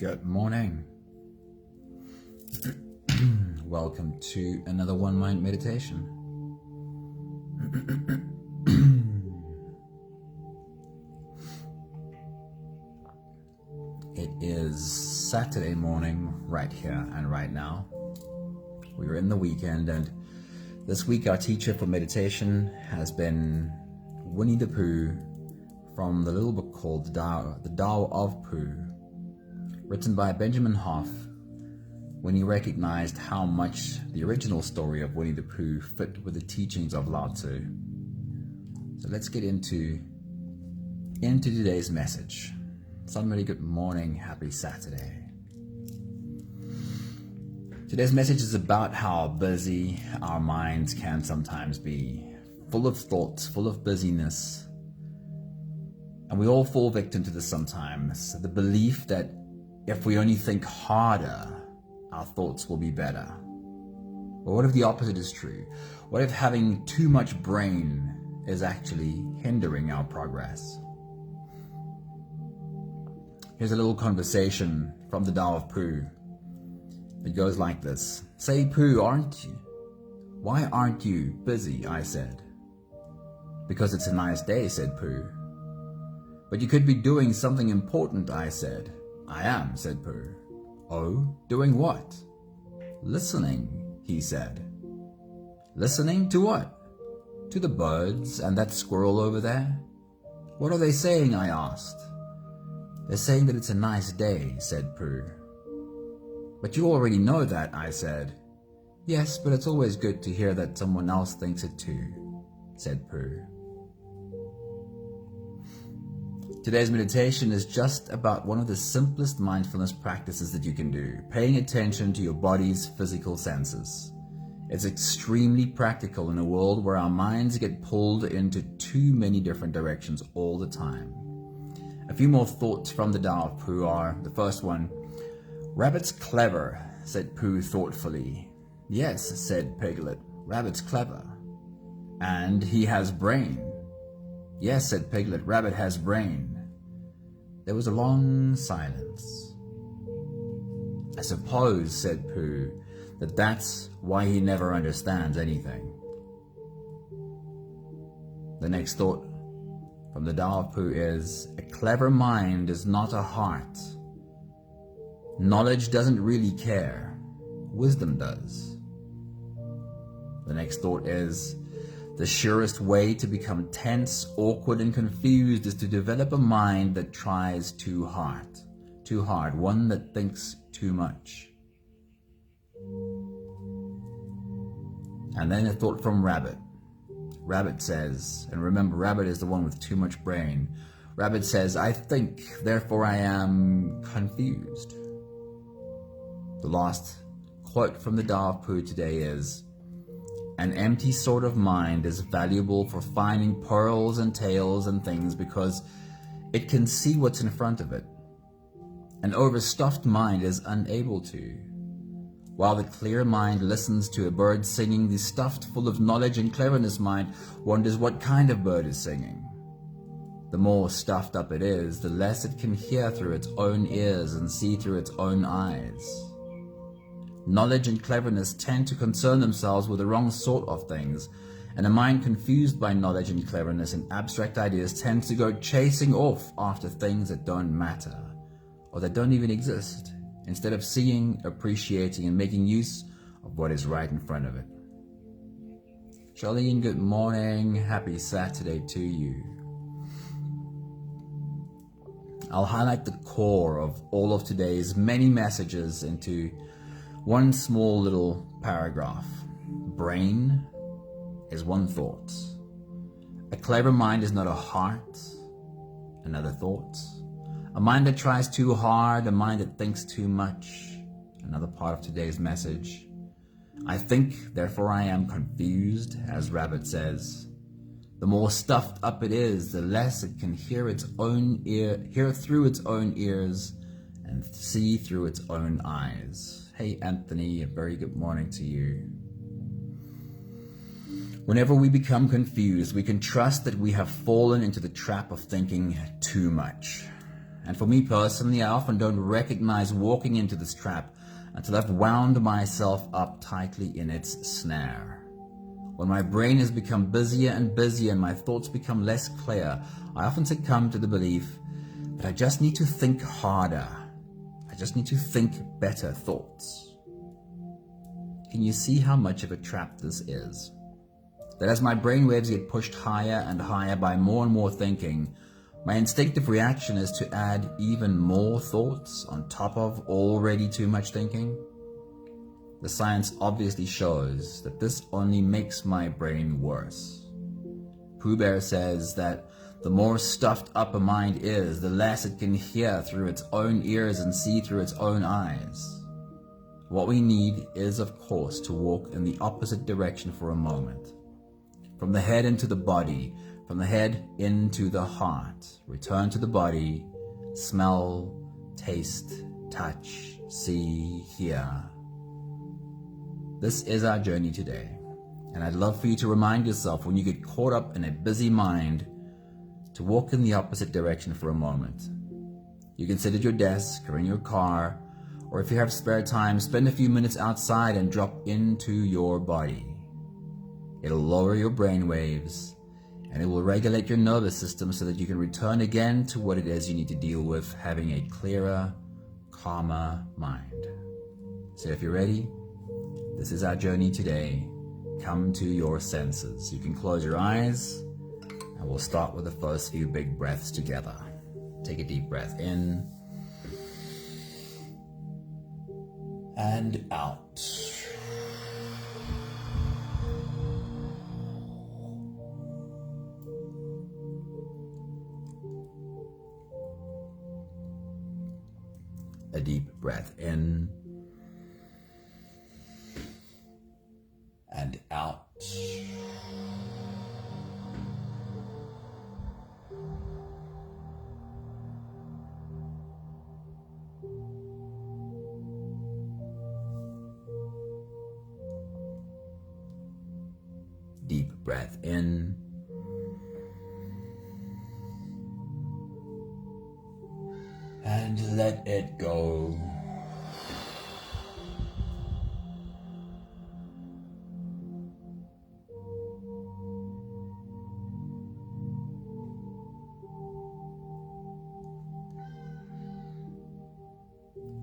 Good morning. Welcome to another One Mind meditation. It is Saturday morning right here and right now. We're in the weekend, and this week our teacher for meditation has been Winnie the Pooh from the little book called The Tao of Pooh, written by Benjamin Hoff, when he recognized how much the original story of Winnie the Pooh fit with the teachings of Lao Tzu. So let's get into today's message. Somebody, good morning, happy Saturday. Today's message is about how busy our minds can sometimes be, full of thoughts, full of busyness. And we all fall victim to this sometimes, the belief that if we only think harder, our thoughts will be better. But what if the opposite is true? What if having too much brain is actually hindering our progress? Here's a little conversation from the Tao of Pooh. It goes like this. Say, Pooh, why aren't you busy? I said. Because it's a nice day, said Pooh. But you could be doing something important, I said. I am, said Pooh. Oh, doing what? Listening, he said. Listening to what? To the birds and that squirrel over there. What are they saying? I asked. They're saying that it's a nice day, said Pooh. But you already know that, I said. Yes, but it's always good to hear that someone else thinks it too, said Pooh. Today's meditation is just about one of the simplest mindfulness practices that you can do, paying attention to your body's physical senses. It's extremely practical in a world where our minds get pulled into too many different directions all the time. A few more thoughts from the Tao of Pooh are, the first one, Rabbit's clever, said Pooh thoughtfully. Yes, said Piglet, Rabbit's clever. And he has brain. Yes, said Piglet, Rabbit has brain. There was a long silence. I suppose, said Pooh, that's why he never understands anything. The next thought from the Tao of Pooh is, a clever mind is not a heart. Knowledge doesn't really care. Wisdom does. The next thought is, the surest way to become tense, awkward, and confused is to develop a mind that tries too hard, one that thinks too much. And then a thought from Rabbit. Rabbit says, and remember, Rabbit is the one with too much brain. Rabbit says, I think, therefore I am confused. The last quote from the Tao of Pooh today is, an empty sort of mind is valuable for finding pearls and tails and things because it can see what's in front of it. An overstuffed mind is unable to. While the clear mind listens to a bird singing, the stuffed, full of knowledge and cleverness mind wonders what kind of bird is singing. The more stuffed up it is, the less it can hear through its own ears and see through its own eyes. Knowledge and cleverness tend to concern themselves with the wrong sort of things, and a mind confused by knowledge and cleverness and abstract ideas tends to go chasing off after things that don't matter, or that don't even exist, instead of seeing, appreciating, and making use of what is right in front of it. Charlene, good morning. Happy Saturday to you. I'll highlight the core of all of today's many messages into one small little paragraph. Brain is one thought. A clever mind is not a heart. Another thought. A mind that tries too hard, a mind that thinks too much. Another part of today's message. I think, therefore I am confused, as Rabbit says. The more stuffed up it is, the less it can hear through its own ears and see through its own eyes. Hey Anthony, a very good morning to you. Whenever we become confused, we can trust that we have fallen into the trap of thinking too much. And for me personally, I often don't recognize walking into this trap until I've wound myself up tightly in its snare. When my brain has become busier and busier and my thoughts become less clear, I often succumb to the belief that I just need to think harder. I just need to think better thoughts. Can you see how much of a trap this is? That as my brain waves get pushed higher and higher by more and more thinking, my instinctive reaction is to add even more thoughts on top of already too much thinking? The science obviously shows that this only makes my brain worse. Pooh Bear says that the more stuffed up a mind is, the less it can hear through its own ears and see through its own eyes. What we need is, of course, to walk in the opposite direction for a moment. From the head into the body, from the head into the heart. Return to the body, smell, taste, touch, see, hear. This is our journey today, and I'd love for you to remind yourself when you get caught up in a busy mind to walk in the opposite direction for a moment. You can sit at your desk or in your car, or if you have spare time, spend a few minutes outside and drop into your body. It'll lower your brain waves, and it will regulate your nervous system so that you can return again to what it is you need to deal with, having a clearer, calmer mind. So if you're ready, this is our journey today. Come to your senses. You can close your eyes, and we'll start with the first few big breaths together. Take a deep breath in and out. A deep breath in and out. Deep breath in and let it go.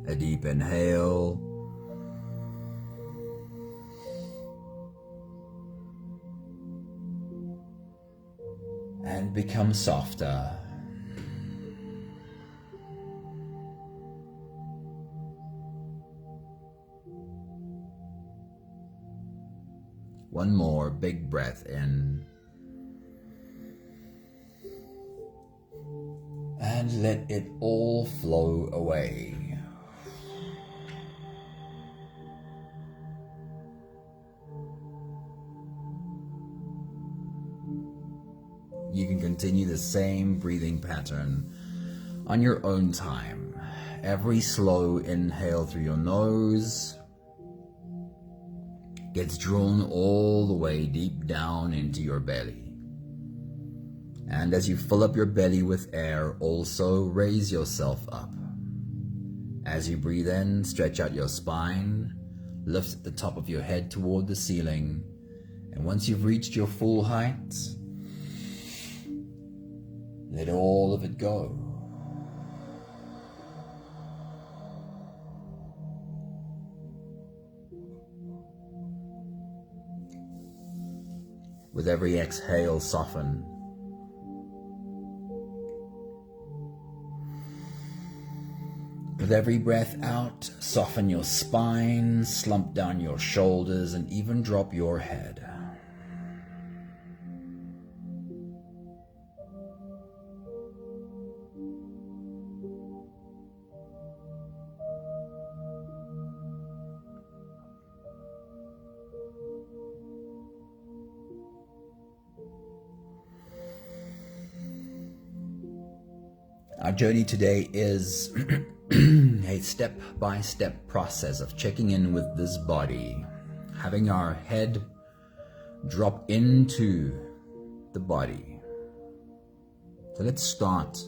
A deep inhale and become softer. One more big breath in and let it all flow away. You can continue the same breathing pattern on your own time. Every slow inhale through your nose gets drawn all the way deep down into your belly. And as you fill up your belly with air, also raise yourself up. As you breathe in, stretch out your spine, lift the top of your head toward the ceiling, and once you've reached your full height, let all of it go. With every exhale, soften. With every breath out, soften your spine, slump down your shoulders, and even drop your head. Our journey today is a step-by-step process of checking in with this body, having our head drop into the body. So let's start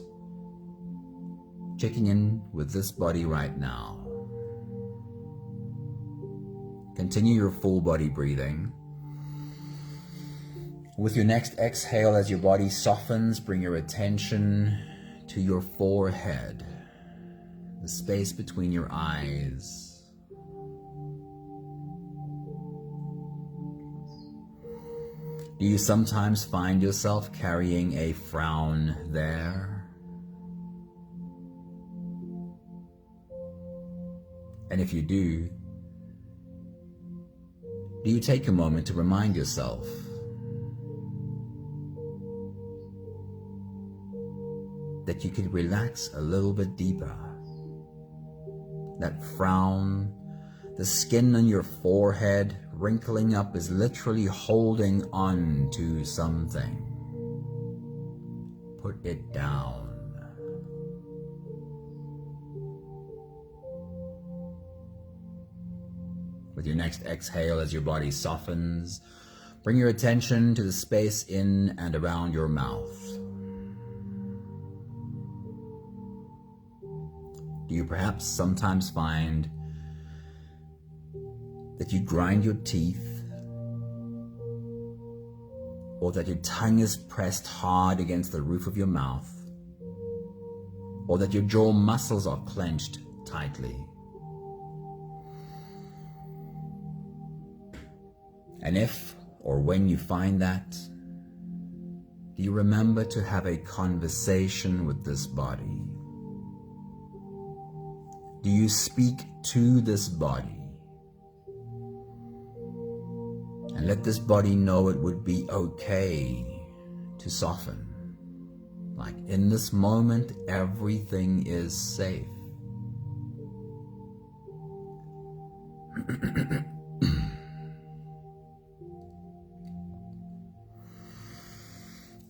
checking in with this body right now. Continue your full body breathing. With your next exhale, as your body softens, bring your attention to your forehead, the space between your eyes. Do you sometimes find yourself carrying a frown there? And if you do you take a moment to remind yourself that you could relax a little bit deeper? That frown, the skin on your forehead wrinkling up, is literally holding on to something. Put it down. With your next exhale, as your body softens, bring your attention to the space in and around your mouth. Do you perhaps sometimes find that you grind your teeth, or that your tongue is pressed hard against the roof of your mouth, or that your jaw muscles are clenched tightly? And if or when you find that, do you remember to have a conversation with this body? Do you speak to this body and let this body know it would be okay to soften? Like, in this moment, everything is safe.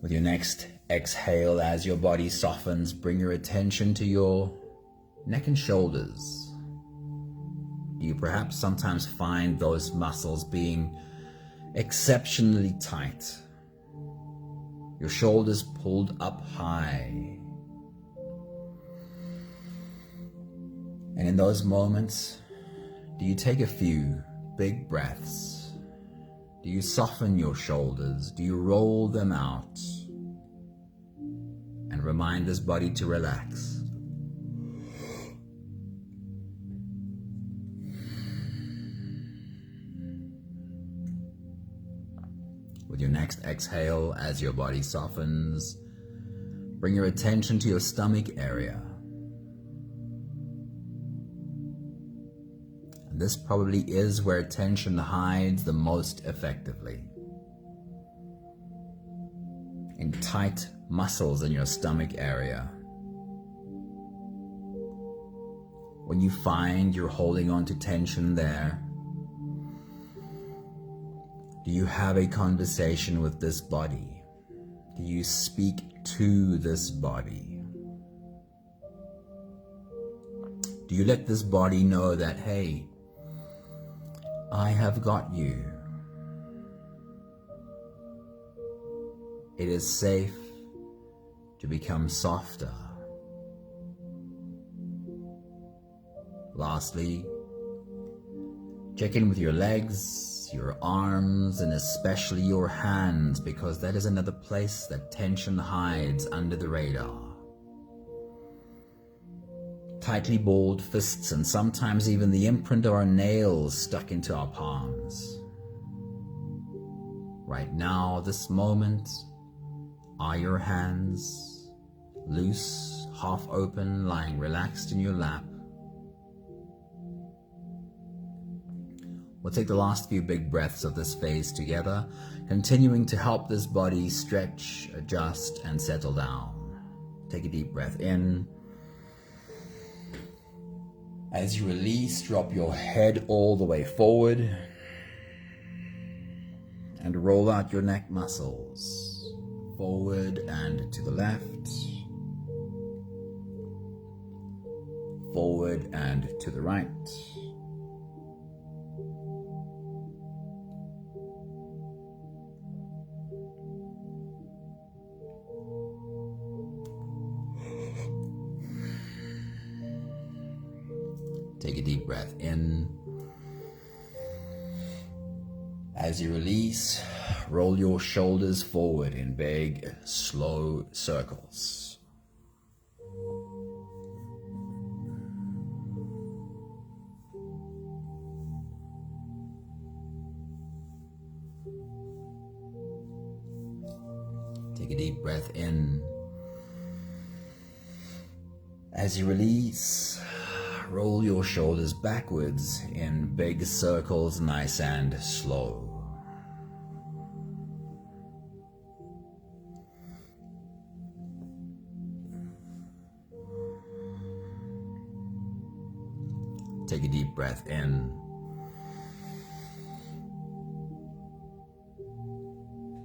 With your next exhale, as your body softens, bring your attention to your neck and shoulders. Do you perhaps sometimes find those muscles being exceptionally tight? Your shoulders pulled up high. And in those moments, do you take a few big breaths? Do you soften your shoulders? Do you roll them out and remind this body to relax? With your next exhale, as your body softens, bring your attention to your stomach area. This probably is where tension hides the most effectively. In tight muscles in your stomach area. When you find you're holding on to tension there, do you have a conversation with this body? Do you speak to this body? Do you let this body know that, hey, I have got you. It is safe to become softer. Lastly, check in with your legs, your arms, and especially your hands, because that is another place that tension hides under the radar. Tightly balled fists, and sometimes even the imprint of our nails stuck into our palms. Right now, this moment, are your hands loose, half open, lying relaxed in your lap? We'll take the last few big breaths of this phase together, continuing to help this body stretch, adjust, and settle down. Take a deep breath in. As you release, drop your head all the way forward and roll out your neck muscles forward and to the left, forward and to the right. Take a deep breath in. As you release, roll your shoulders forward in big, slow circles. Take a deep breath in. As you release, roll your shoulders backwards in big circles, nice and slow. Take a deep breath in.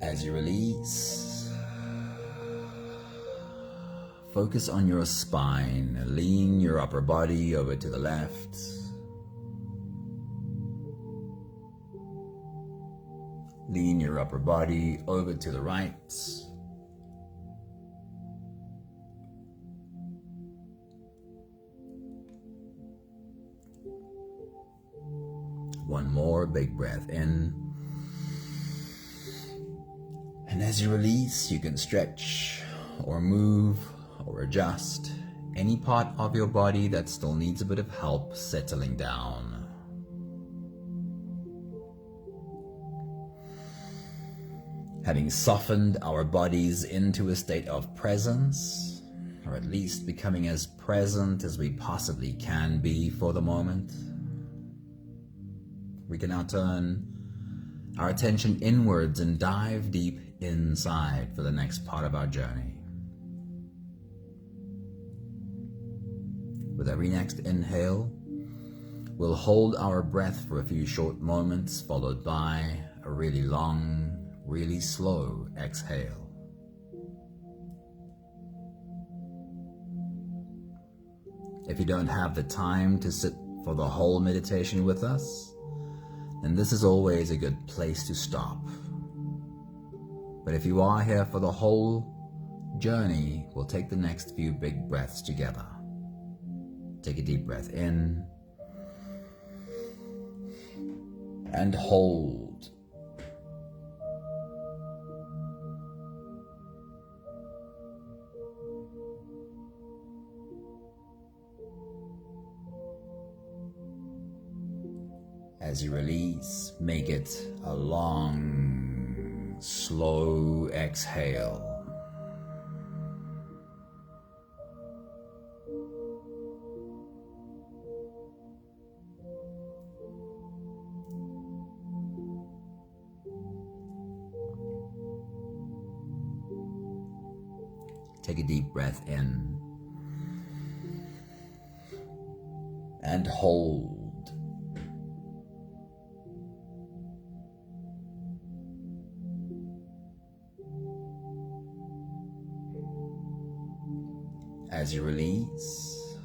As you release, focus on your spine. Lean your upper body over to the left. Lean your upper body over to the right. One more big breath in. And as you release, you can stretch or move or adjust any part of your body that still needs a bit of help settling down. Having softened our bodies into a state of presence, or at least becoming as present as we possibly can be for the moment, we can now turn our attention inwards and dive deep inside for the next part of our journey. With every next inhale, we'll hold our breath for a few short moments, followed by a really long, really slow exhale. If you don't have the time to sit for the whole meditation with us, then this is always a good place to stop. But if you are here for the whole journey, we'll take the next few big breaths together. Take a deep breath in and hold. As you release, make it a long, slow exhale. Take a deep breath in and hold. As you release,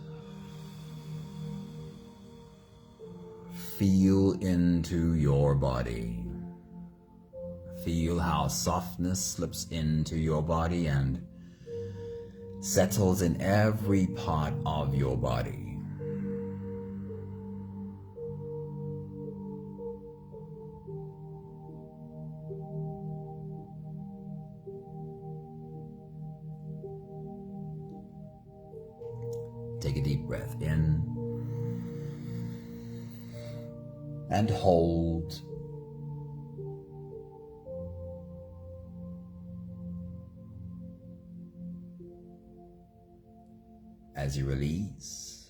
feel into your body. Feel how softness slips into your body and settles in every part of your body. Take a deep breath in and hold. As you release,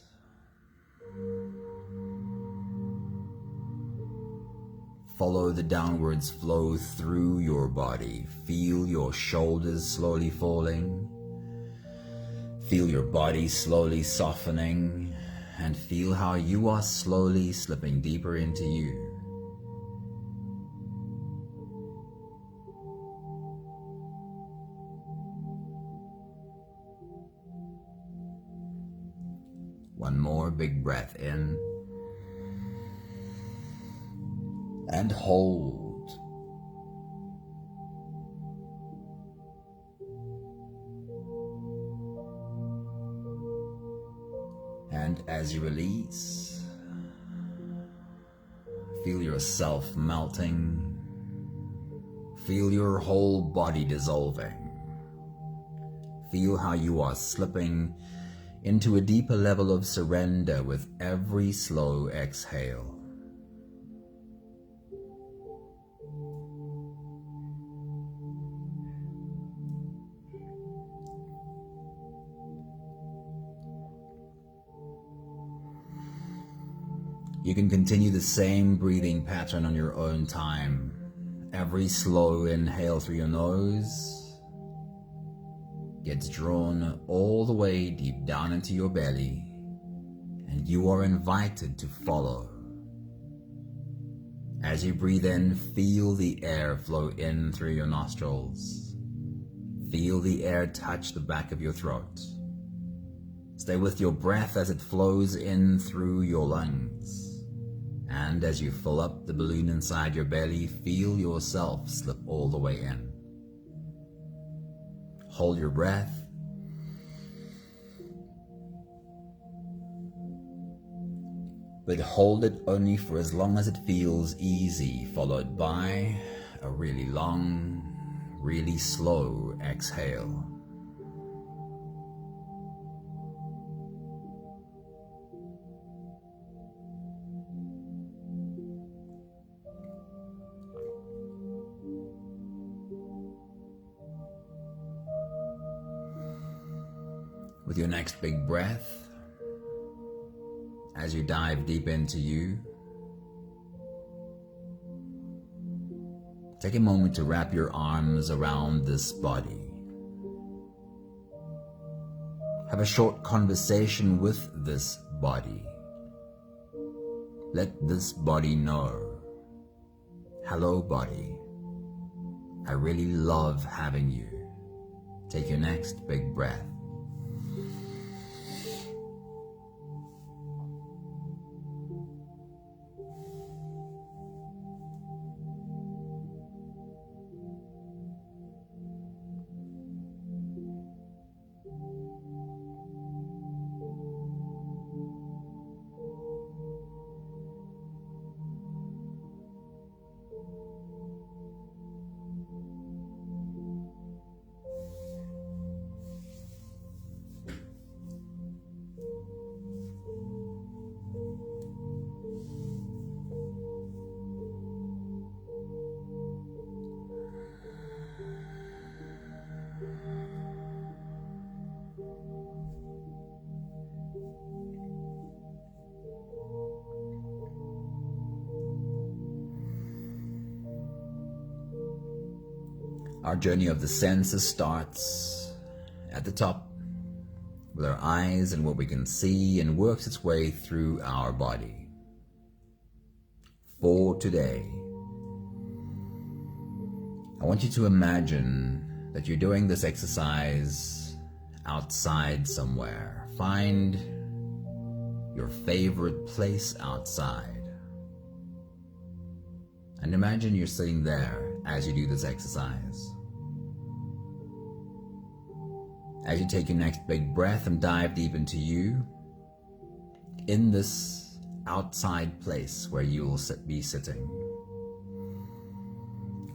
follow the downwards flow through your body. Feel your shoulders slowly falling. Feel your body slowly softening, and feel how you are slowly slipping deeper into you. One more big breath in and hold. And as you release, Feel yourself melting. Feel your whole body dissolving. Feel how you are slipping into a deeper level of surrender with every slow exhale. You can continue the same breathing pattern on your own time. Every slow inhale through your nose gets drawn all the way deep down into your belly, and you are invited to follow. As you breathe in, feel the air flow in through your nostrils. Feel the air touch the back of your throat. Stay with your breath as it flows in through your lungs. And as you fill up the balloon inside your belly, feel yourself slip all the way in. Hold your breath. But hold it only for as long as it feels easy, followed by a really long, really slow exhale. With your next big breath, as you dive deep into you, take a moment to wrap your arms around this body. Have a short conversation with this body. Let this body know, hello body, I really love having you. Take your next big breath. Our journey of the senses starts at the top with our eyes and what we can see, and works its way through our body. For today, I want you to imagine that you're doing this exercise outside somewhere. Find your favorite place outside, and imagine you're sitting there as you do this exercise. As you take your next big breath and dive deep into you, in this outside place where you'll be sitting,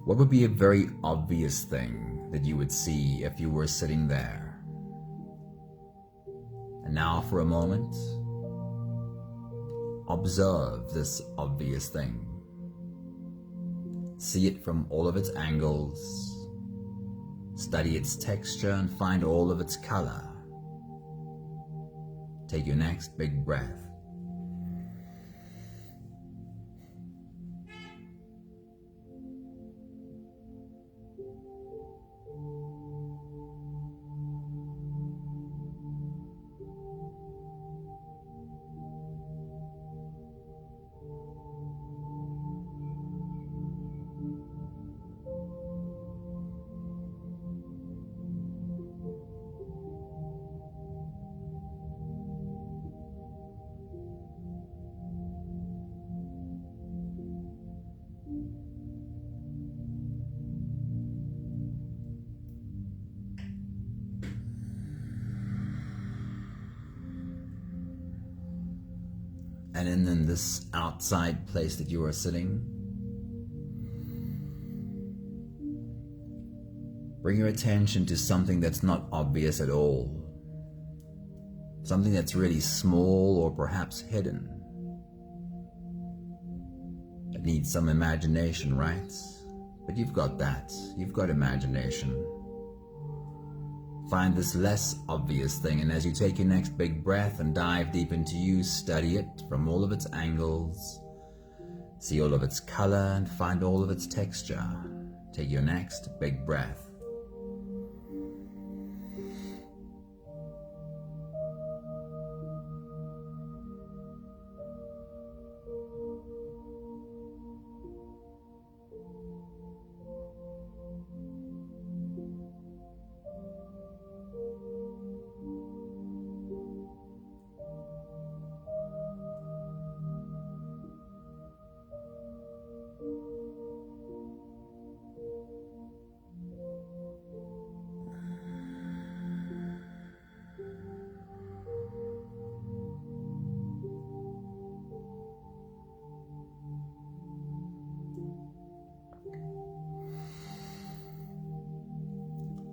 what would be a very obvious thing that you would see if you were sitting there? And now for a moment, observe this obvious thing. See it from all of its angles. Study its texture and find all of its color. Take your next big breath. and in this outside place that you are sitting, bring your attention to something that's not obvious at all. Something that's really small or perhaps hidden. It needs some imagination, right? But you've got that. You've got imagination. Find this less obvious thing, and as you take your next big breath and dive deep into you, study it from all of its angles. See all of its color and find all of its texture. Take your next big breath.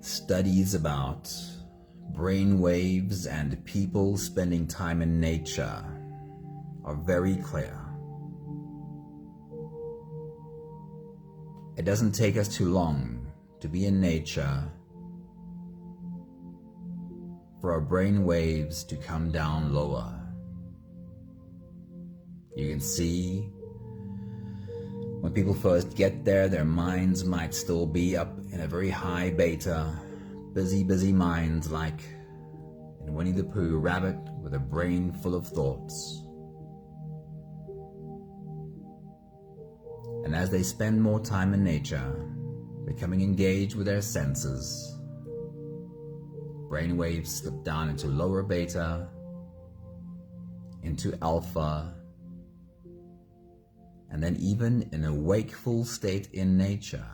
Studies about brain waves and people spending time in nature are very clear. It doesn't take us too long to be in nature for our brain waves to come down lower. You can see when people first get there, their minds might still be up in a very high beta, busy minds like in Winnie the Pooh, rabbit with a brain full of thoughts. And as they spend more time in nature, becoming engaged with their senses, brainwaves slip down into lower beta, into alpha, and then even in a wakeful state in nature,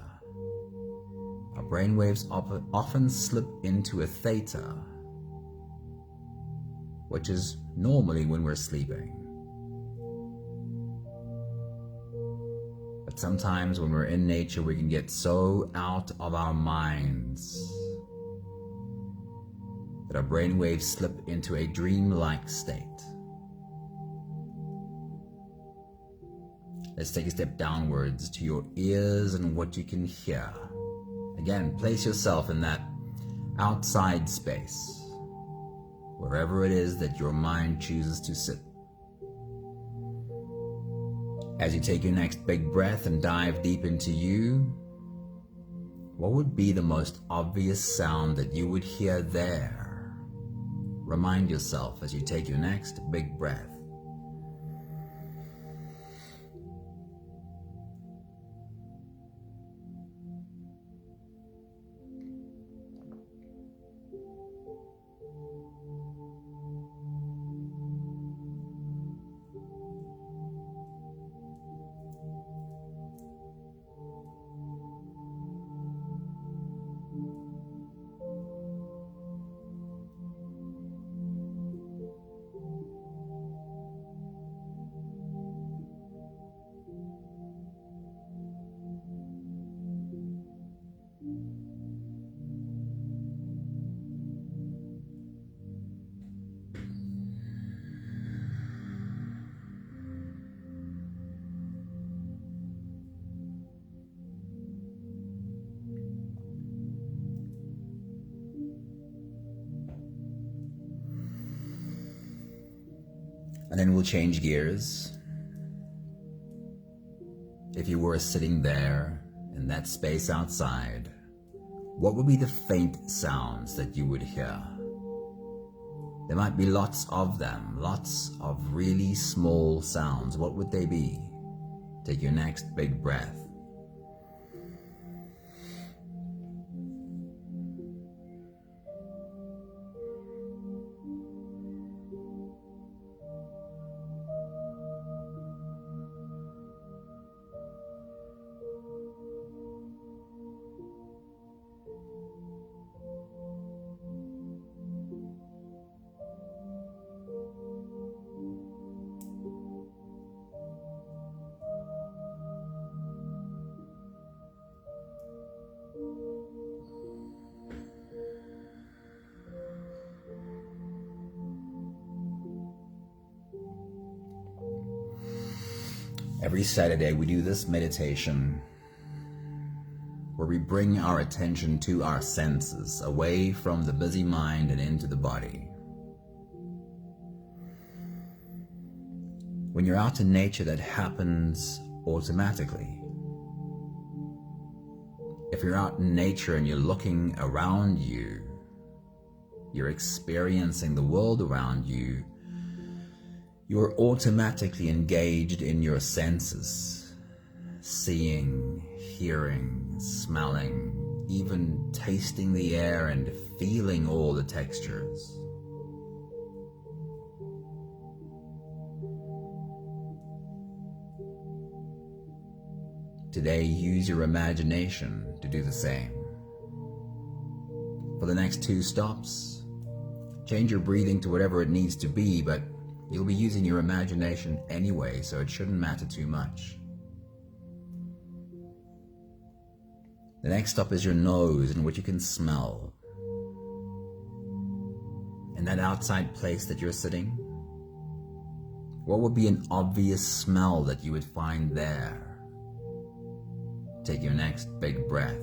our brainwaves often slip into a theta, which is normally when we're sleeping. But sometimes when we're in nature, we can get so out of our minds that our brainwaves slip into a dream-like state. Let's take a step downwards to your ears and what you can hear. Again, place yourself in that outside space, wherever it is that your mind chooses to sit. As you take your next big breath and dive deep into you, what would be the most obvious sound that you would hear there? Remind yourself as you take your next big breath. And then we'll change gears. If you were sitting there in that space outside, what would be the faint sounds that you would hear? There might be lots of them, lots of really small sounds. What would they be? Take your next big breath. Every Saturday we do this meditation where we bring our attention to our senses, away from the busy mind and into the body. When you're out in nature, that happens automatically. If you're out in nature and you're looking around you, you're experiencing the world around you, you're automatically engaged in your senses, seeing, hearing, smelling, even tasting the air and feeling all the textures. Today, use your imagination to do the same. For the next 2 stops, change your breathing to whatever it needs to be, but you'll be using your imagination anyway, so it shouldn't matter too much. The next stop is your nose, in which you can smell. In that outside place that you're sitting, what would be an obvious smell that you would find there? Take your next big breath.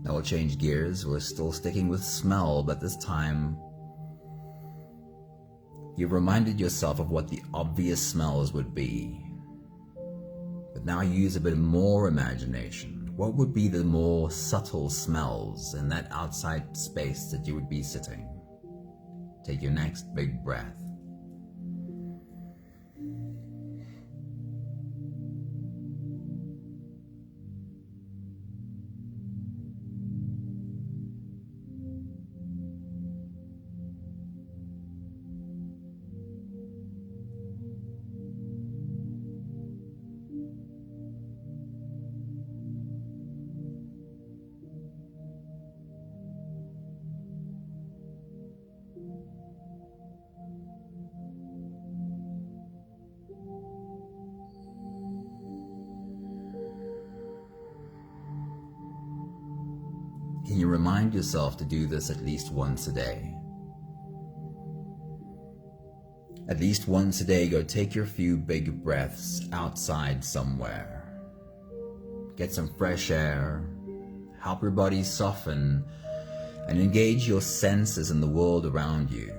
Now we'll change gears. We're still sticking with smell, but this time you've reminded yourself of what the obvious smells would be. But now use a bit more imagination. What would be the more subtle smells in that outside space that you would be sitting? Take your next big breath. Can you remind yourself to do this at least once a day? At least once a day, go take your few big breaths outside somewhere. Get some fresh air, help your body soften, and engage your senses in the world around you.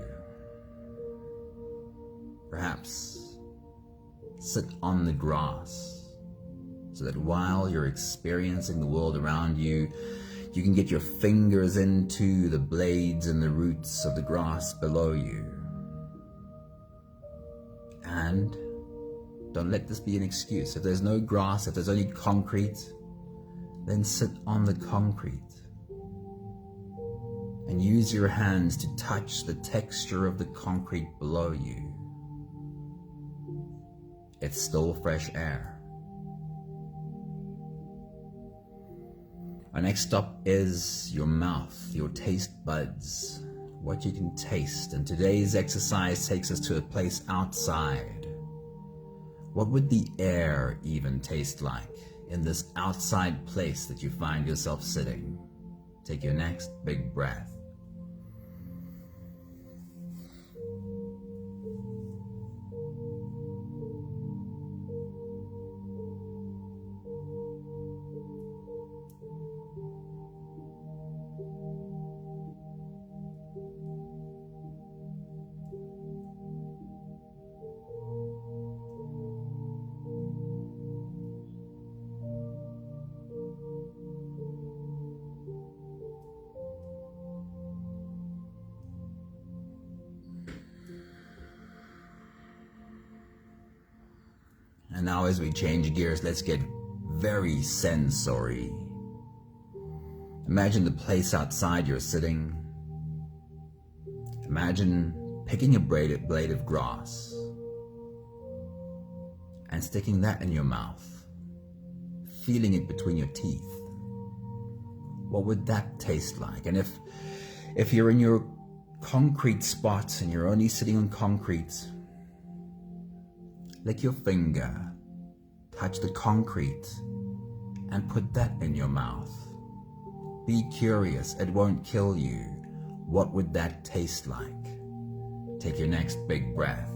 Perhaps sit on the grass so that while you're experiencing the world around you, you can get your fingers into the blades and the roots of the grass below you. And don't let this be an excuse. If there's no grass, if there's only concrete, then sit on the concrete and use your hands to touch the texture of the concrete below you. It's still fresh air. Our next stop is your mouth, your taste buds, what you can taste. And today's exercise takes us to a place outside. What would the air even taste like in this outside place that you find yourself sitting? Take your next big breath. Now as we change gears, let's get very sensory. Imagine the place outside you're sitting. Imagine picking a blade of grass and sticking that in your mouth, feeling it between your teeth. What would that taste like? And if you're in your concrete spot and you're only sitting on concrete, lick your finger, touch the concrete, and put that in your mouth. Be curious, it won't kill you. What would that taste like? Take your next big breath.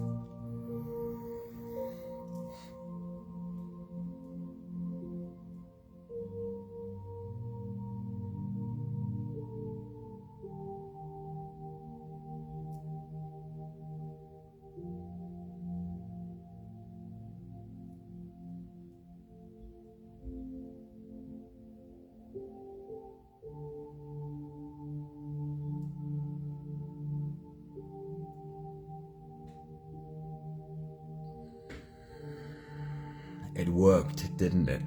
It worked, didn't it?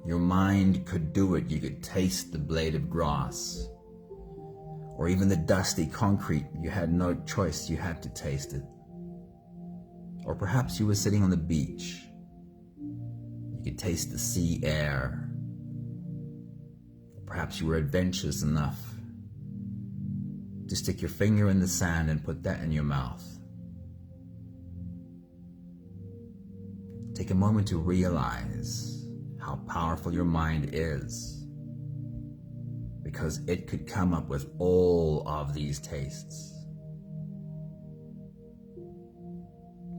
Your mind could do it. You could taste the blade of grass or even the dusty concrete. You had no choice. You had to taste it. Or perhaps you were sitting on the beach. You could taste the sea air. Perhaps you were adventurous enough to stick your finger in the sand and put that in your mouth. Take a moment to realize how powerful your mind is, because it could come up with all of these tastes.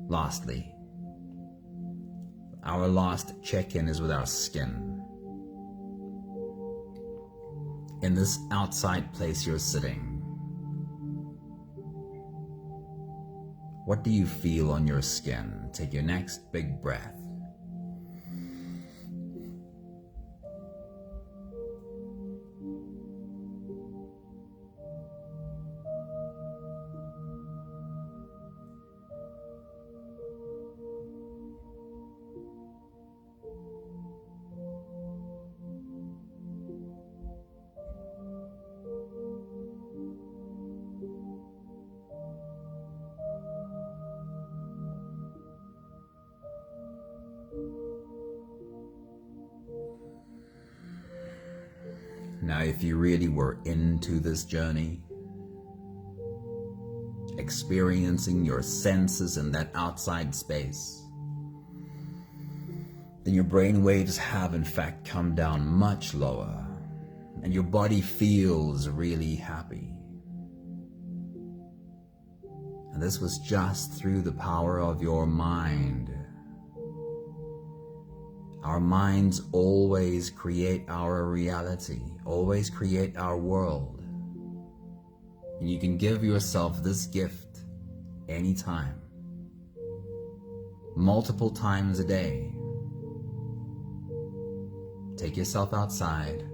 Lastly, our last check-in is with our skin. In this outside place you're sitting, what do you feel on your skin? Take your next big breath. Now, if you really were into this journey, experiencing your senses in that outside space, then your brain waves have in fact come down much lower, and your body feels really happy. And this was just through the power of your mind. Our minds always create our reality, always create our world. And you can give yourself this gift anytime, multiple times a day. Take yourself outside,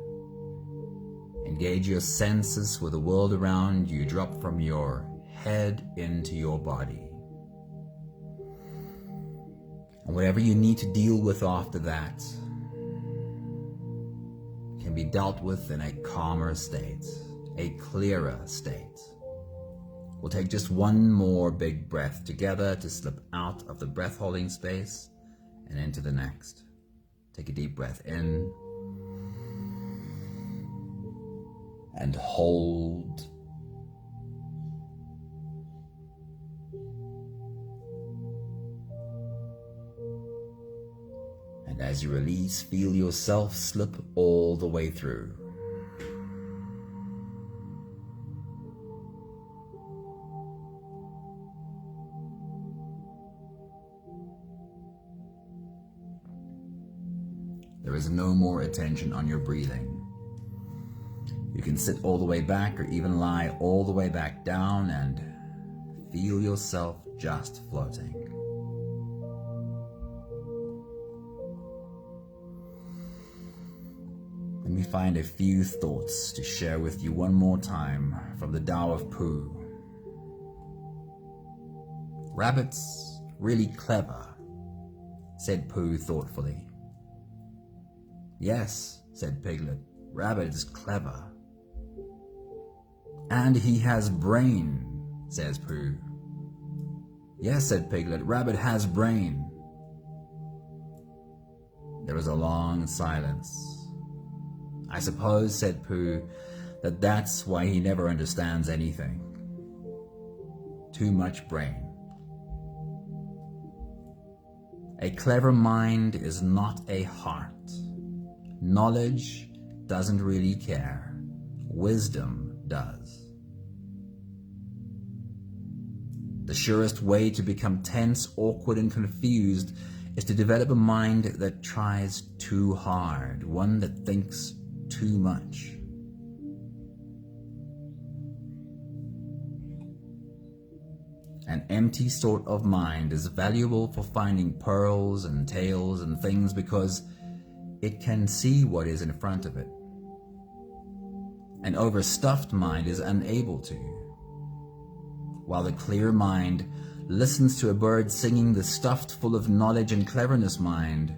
engage your senses with the world around you, drop from your head into your body. And whatever you need to deal with after that can be dealt with in a calmer state, a clearer state. We'll take just one more big breath together to slip out of the breath holding space and into the next. Take a deep breath in and hold. And as you release, feel yourself slip all the way through. There is no more attention on your breathing. You can sit all the way back or even lie all the way back down and feel yourself just floating. Let me find a few thoughts to share with you one more time from the Tao of Pooh. Rabbits, really clever, said Pooh thoughtfully. Yes, said Piglet, Rabbit is clever. And he has brain, says Pooh. Yes, said Piglet, Rabbit has brain. There was a long silence. I suppose, said Pooh, that's why he never understands anything. Too much brain. A clever mind is not a heart. Knowledge doesn't really care. Wisdom does. The surest way to become tense, awkward, and confused is to develop a mind that tries too hard, one that thinks too much. An empty sort of mind is valuable for finding pearls and tails and things because it can see what is in front of it. An overstuffed mind is unable to, while the clear mind listens to a bird singing. The stuffed full of knowledge and cleverness mind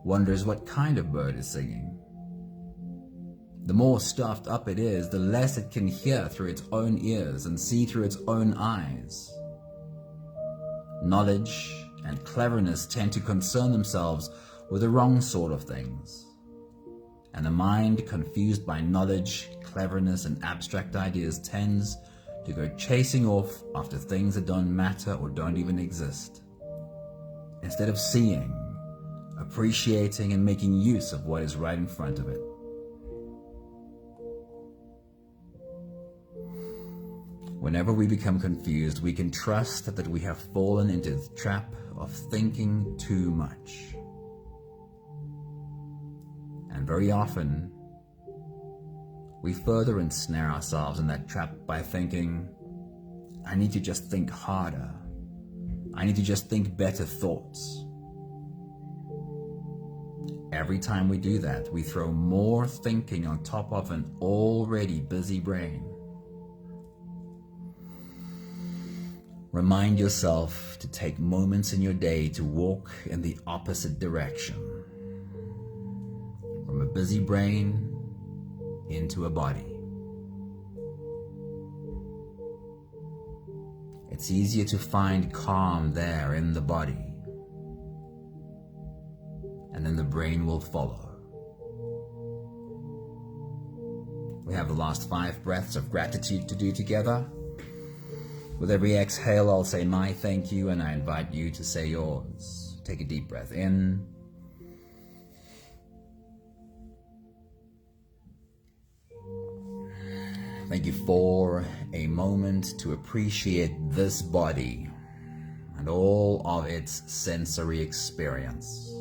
wonders what kind of bird is singing. The more stuffed up it is, the less it can hear through its own ears and see through its own eyes. Knowledge and cleverness tend to concern themselves with the wrong sort of things. And the mind confused by knowledge, cleverness, and abstract ideas tends to go chasing off after things that don't matter or don't even exist, instead of seeing, appreciating, and making use of what is right in front of it. Whenever we become confused, we can trust that we have fallen into the trap of thinking too much. And very often, we further ensnare ourselves in that trap by thinking, I need to just think harder. I need to just think better thoughts. Every time we do that, we throw more thinking on top of an already busy brain. Remind yourself to take moments in your day to walk in the opposite direction. From a busy brain into a body. It's easier to find calm there in the body, and then the brain will follow. We have the last 5 breaths of gratitude to do together. With every exhale, I'll say my thank you, and I invite you to say yours. Take a deep breath in. Thank you for a moment to appreciate this body and all of its sensory experience.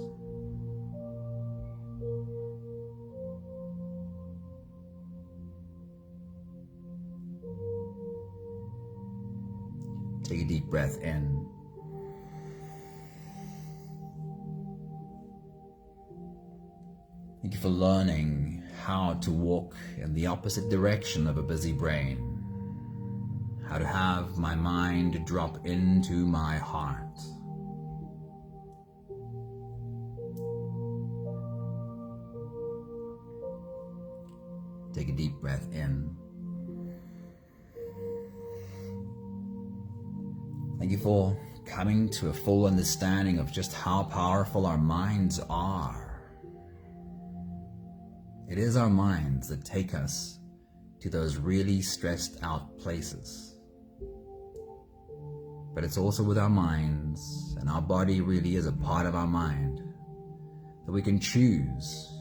Take a deep breath in. Thank you for learning how to walk in the opposite direction of a busy brain. How to have my mind drop into my heart. Take a deep breath in. Thank you for coming to a full understanding of just how powerful our minds are. It is our minds that take us to those really stressed out places. But it's also with our minds, and our body really is a part of our mind, that we can choose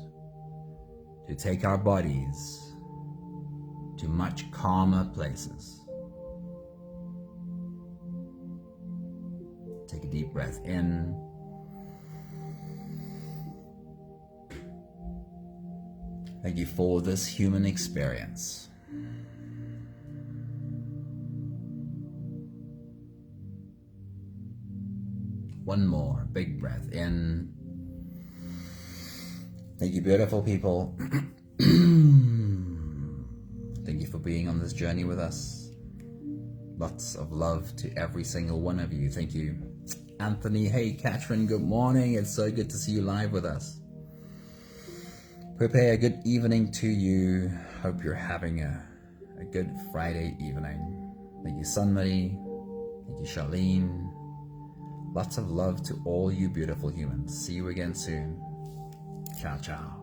to take our bodies to much calmer places. Take a deep breath in. Thank you for this human experience. One more big breath in. Thank you, beautiful people. Thank you for being on this journey with us. Lots of love to every single one of you. Thank you. Anthony. Hey, Catherine, good morning. It's so good to see you live with us. Prepare a good evening to you. Hope you're having a good Friday evening. Thank you, Sunmary. Thank you, Charlene. Lots of love to all you beautiful humans. See you again soon. Ciao, ciao.